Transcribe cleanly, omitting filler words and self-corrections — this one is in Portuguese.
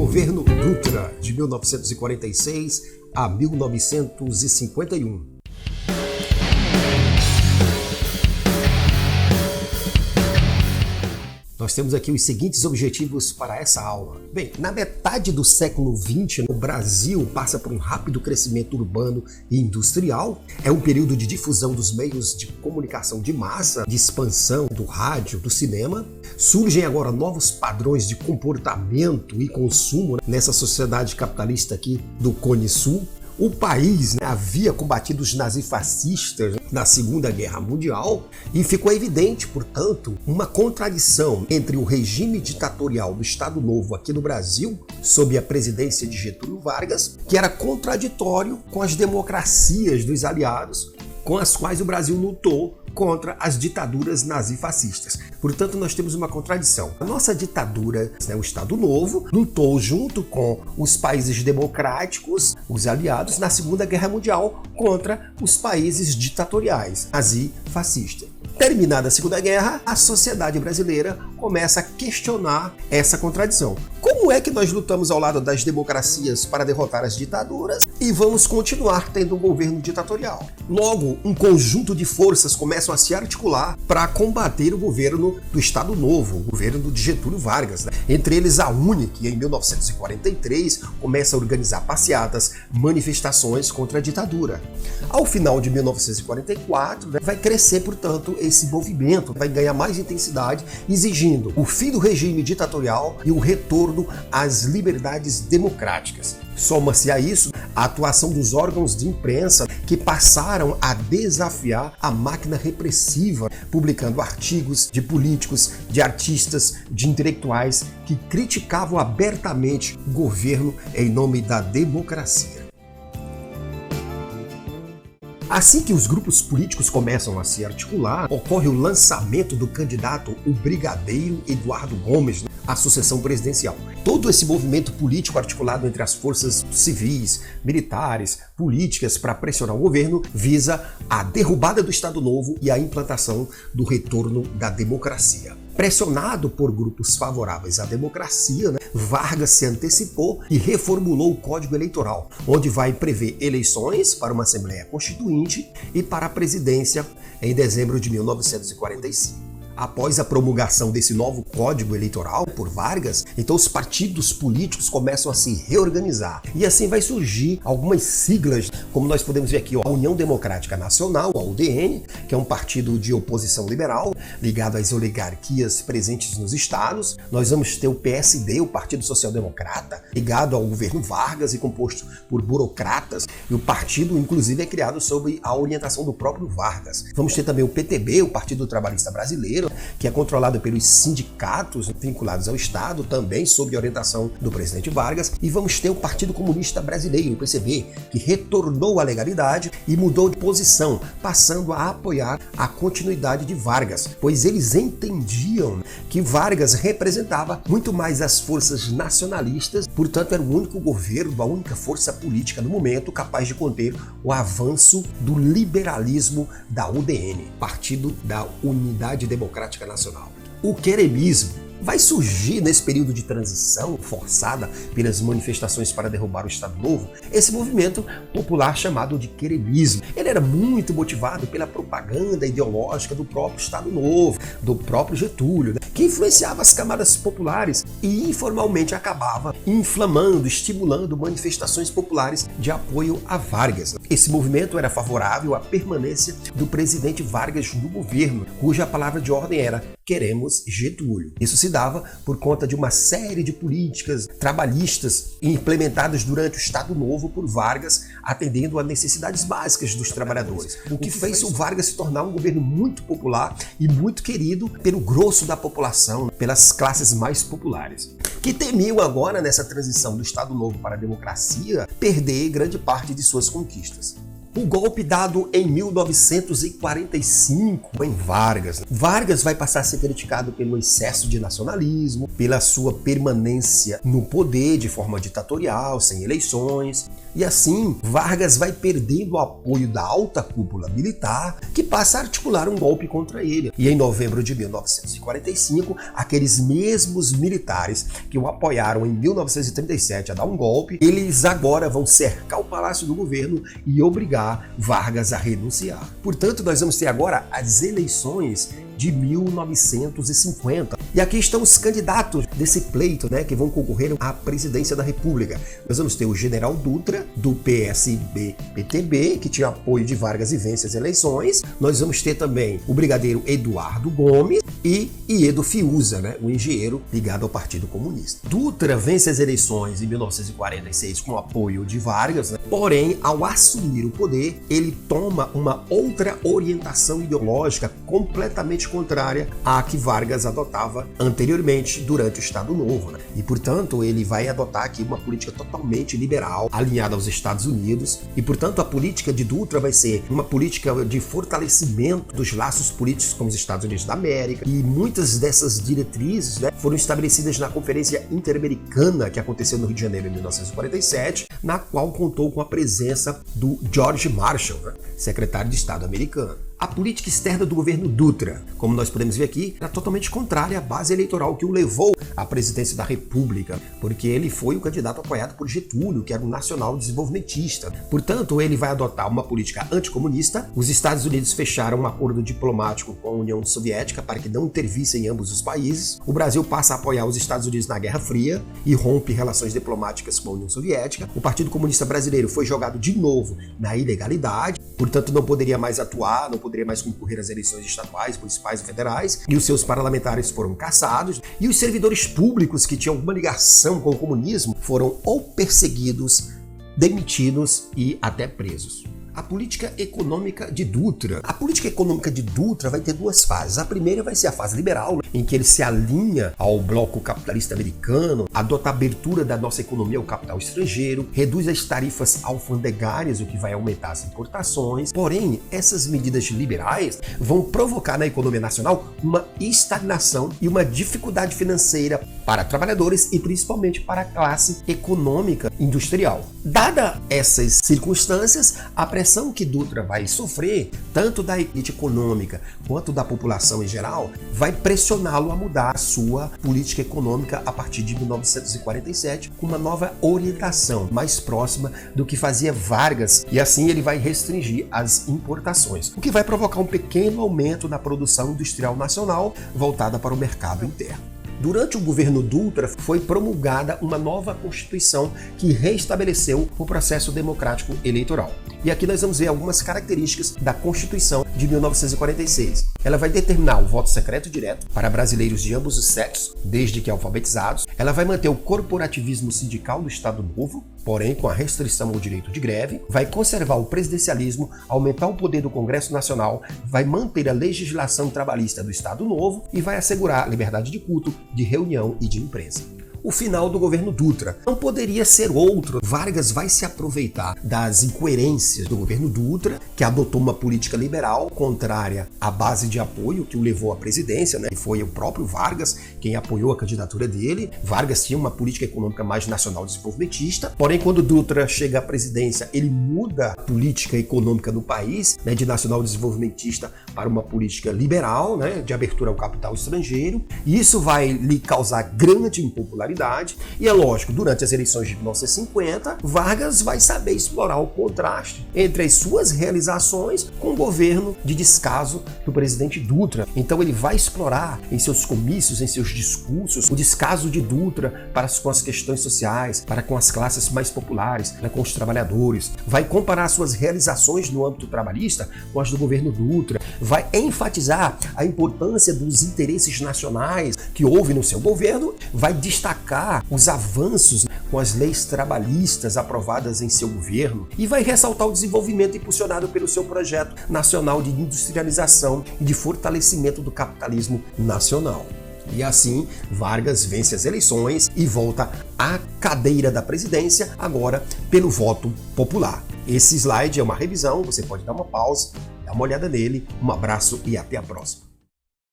Governo Dutra, de 1946 a 1951. Nós temos aqui os seguintes objetivos para essa aula. Bem, na metade do século XX, o Brasil passa por um rápido crescimento urbano e industrial. É um período de difusão dos meios de comunicação de massa, de expansão do rádio, do cinema. Surgem agora novos padrões de comportamento e consumo nessa sociedade capitalista aqui do Cone Sul. O país havia combatido os nazifascistas na Segunda Guerra Mundial e ficou evidente, portanto, uma contradição entre o regime ditatorial do Estado Novo aqui no Brasil, sob a presidência de Getúlio Vargas, que era contraditório com as democracias dos aliados, com as quais o Brasil lutou contra as ditaduras nazifascistas. Portanto, nós temos uma contradição. A nossa ditadura, o Estado Novo, lutou junto com os países democráticos, os aliados, na Segunda Guerra Mundial contra os países ditatoriais, nazifascistas. Terminada a Segunda Guerra, a sociedade brasileira começa a questionar essa contradição. Como é que nós lutamos ao lado das democracias para derrotar as ditaduras e vamos continuar tendo um governo ditatorial? Logo, um conjunto de forças começam a se articular para combater o governo do Estado Novo, o governo de Getúlio Vargas. Entre eles a UNE, que em 1943 começa a organizar passeatas, manifestações contra a ditadura. Ao final de 1944, vai crescer, portanto, esse movimento, vai ganhar mais intensidade, exigindo o fim do regime ditatorial e o retorno às liberdades democráticas. Soma-se a isso a atuação dos órgãos de imprensa que passaram a desafiar a máquina repressiva, publicando artigos de políticos, de artistas, de intelectuais que criticavam abertamente o governo em nome da democracia. Assim que os grupos políticos começam a se articular, ocorre o lançamento do candidato, o brigadeiro Eduardo Gomes, à sucessão presidencial. Todo esse movimento político articulado entre as forças civis, militares, políticas para pressionar o governo visa a derrubada do Estado Novo e a implantação do retorno da democracia. Pressionado por grupos favoráveis à democracia, Vargas se antecipou e reformulou o Código Eleitoral, onde vai prever eleições para uma Assembleia Constituinte e para a presidência em dezembro de 1945. Após a promulgação desse novo Código Eleitoral por Vargas, então os partidos políticos começam a se reorganizar. E assim vai surgir algumas siglas, como nós podemos ver aqui, a União Democrática Nacional, a UDN, que é um partido de oposição liberal, ligado às oligarquias presentes nos estados. Nós vamos ter o PSD, o Partido Social Democrata, ligado ao governo Vargas e composto por burocratas. E o partido, inclusive, é criado sob a orientação do próprio Vargas. Vamos ter também o PTB, o Partido Trabalhista Brasileiro, que é controlado pelos sindicatos vinculados ao Estado, também sob a orientação do presidente Vargas. E vamos ter o Partido Comunista Brasileiro, o PCB, que retornou à legalidade e mudou de posição, passando a apoiar a continuidade de Vargas, pois eles entendiam que Vargas representava muito mais as forças nacionalistas, portanto era o único governo, a única força política no momento capaz de conter o avanço do liberalismo da UDN, Partido da Unidade Democrática Nacional. O queremismo vai surgir nesse período de transição forçada pelas manifestações para derrubar o Estado Novo, esse movimento popular chamado de queremismo. Ele era muito motivado pela propaganda ideológica do próprio Estado Novo, do próprio Getúlio, que influenciava as camadas populares e informalmente acabava inflamando, estimulando manifestações populares de apoio a Vargas. Esse movimento era favorável à permanência do presidente Vargas no governo, cuja palavra de ordem era "queremos Getúlio". Isso se dava por conta de uma série de políticas trabalhistas implementadas durante o Estado Novo por Vargas, atendendo a necessidades básicas dos trabalhadores, o que fez o Vargas se tornar um governo muito popular e muito querido pelo grosso da população, pelas classes mais populares, que temiam agora, nessa transição do Estado Novo para a democracia, perder grande parte de suas conquistas. O golpe dado em 1945 em Vargas. Vargas vai passar a ser criticado pelo excesso de nacionalismo, pela sua permanência no poder de forma ditatorial, sem eleições. E assim, Vargas vai perdendo o apoio da alta cúpula militar, que passa a articular um golpe contra ele. E em novembro de 1945, aqueles mesmos militares que o apoiaram em 1937 a dar um golpe, eles agora vão cercar o Palácio do Governo e obrigar Vargas a renunciar. Portanto, nós vamos ter agora as eleições de 1950. E aqui estão os candidatos desse pleito, que vão concorrer à presidência da República. Nós vamos ter o general Dutra, do PSB-PTB, que tinha apoio de Vargas e vence as eleições. Nós vamos ter também o brigadeiro Eduardo Gomes e Iedo Fiuza, o engenheiro ligado ao Partido Comunista. Dutra vence as eleições em 1946 com o apoio de Vargas, porém, ao assumir o poder, ele toma uma outra orientação ideológica completamente contrária à que Vargas adotava anteriormente durante o Estado Novo. E, portanto, ele vai adotar aqui uma política totalmente liberal, alinhada aos Estados Unidos. E, portanto, a política de Dutra vai ser uma política de fortalecimento dos laços políticos com os Estados Unidos da América. E muitas dessas diretrizes foram estabelecidas na Conferência Interamericana que aconteceu no Rio de Janeiro em 1947, na qual contou com a presença do George Marshall, secretário de Estado americano. A política externa do governo Dutra, como nós podemos ver aqui, era totalmente contrária à base eleitoral que o levou à presidência da República, porque ele foi o candidato apoiado por Getúlio, que era um nacional desenvolvimentista. Portanto, ele vai adotar uma política anticomunista. Os Estados Unidos fecharam um acordo diplomático com a União Soviética para que não intervissem em ambos os países. O Brasil passa a apoiar os Estados Unidos na Guerra Fria e rompe relações diplomáticas com a União Soviética. O Partido Comunista Brasileiro foi jogado de novo na ilegalidade, portanto não poderia mais atuar, não poderia mais concorrer às eleições estaduais, municipais e federais, e os seus parlamentares foram caçados, e os servidores públicos que tinham alguma ligação com o comunismo foram ou perseguidos, demitidos e até presos. A política econômica de Dutra. A política econômica de Dutra vai ter duas fases. A primeira vai ser a fase liberal, em que ele se alinha ao bloco capitalista americano, adota a abertura da nossa economia ao capital estrangeiro, reduz as tarifas alfandegárias, o que vai aumentar as importações. Porém, essas medidas liberais vão provocar na economia nacional uma estagnação e uma dificuldade financeira para trabalhadores e principalmente para a classe econômica industrial. Dada essas circunstâncias, a pressão que Dutra vai sofrer, tanto da elite econômica quanto da população em geral, vai pressioná-lo a mudar a sua política econômica a partir de 1947, com uma nova orientação mais próxima do que fazia Vargas, e assim ele vai restringir as importações, o que vai provocar um pequeno aumento na produção industrial nacional voltada para o mercado interno. Durante o governo Dutra, foi promulgada uma nova Constituição que reestabeleceu o processo democrático eleitoral. E aqui nós vamos ver algumas características da Constituição de 1946. Ela vai determinar o voto secreto direto para brasileiros de ambos os sexos, desde que alfabetizados. Ela vai manter o corporativismo sindical do Estado Novo, porém com a restrição ao direito de greve. Vai conservar o presidencialismo, aumentar o poder do Congresso Nacional, vai manter a legislação trabalhista do Estado Novo e vai assegurar a liberdade de culto, de reunião e de imprensa. O final do governo Dutra não poderia ser outro. Vargas vai se aproveitar das incoerências do governo Dutra, que adotou uma política liberal contrária à base de apoio que o levou à presidência, E foi o próprio Vargas quem apoiou a candidatura dele. Vargas tinha uma política econômica mais nacional desenvolvimentista, porém quando Dutra chega à presidência, ele muda a política econômica no país, de nacional desenvolvimentista para uma política liberal, de abertura ao capital estrangeiro, e isso vai lhe causar grande impopularidade. E é lógico, durante as eleições de 1950, Vargas vai saber explorar o contraste entre as suas realizações com o governo de descaso do presidente Dutra. Então ele vai explorar em seus comícios, em seus discursos, o descaso de Dutra com as questões sociais, para com as classes mais populares, com os trabalhadores. Vai comparar suas realizações no âmbito trabalhista com as do governo Dutra. Vai enfatizar a importância dos interesses nacionais que houve no seu governo. Vai destacar os avanços com as leis trabalhistas aprovadas em seu governo e vai ressaltar o desenvolvimento impulsionado pelo seu projeto nacional de industrialização e de fortalecimento do capitalismo nacional. E assim, Vargas vence as eleições e volta à cadeira da presidência, agora pelo voto popular. Esse slide é uma revisão, você pode dar uma pausa, dar uma olhada nele. Um abraço e até a próxima.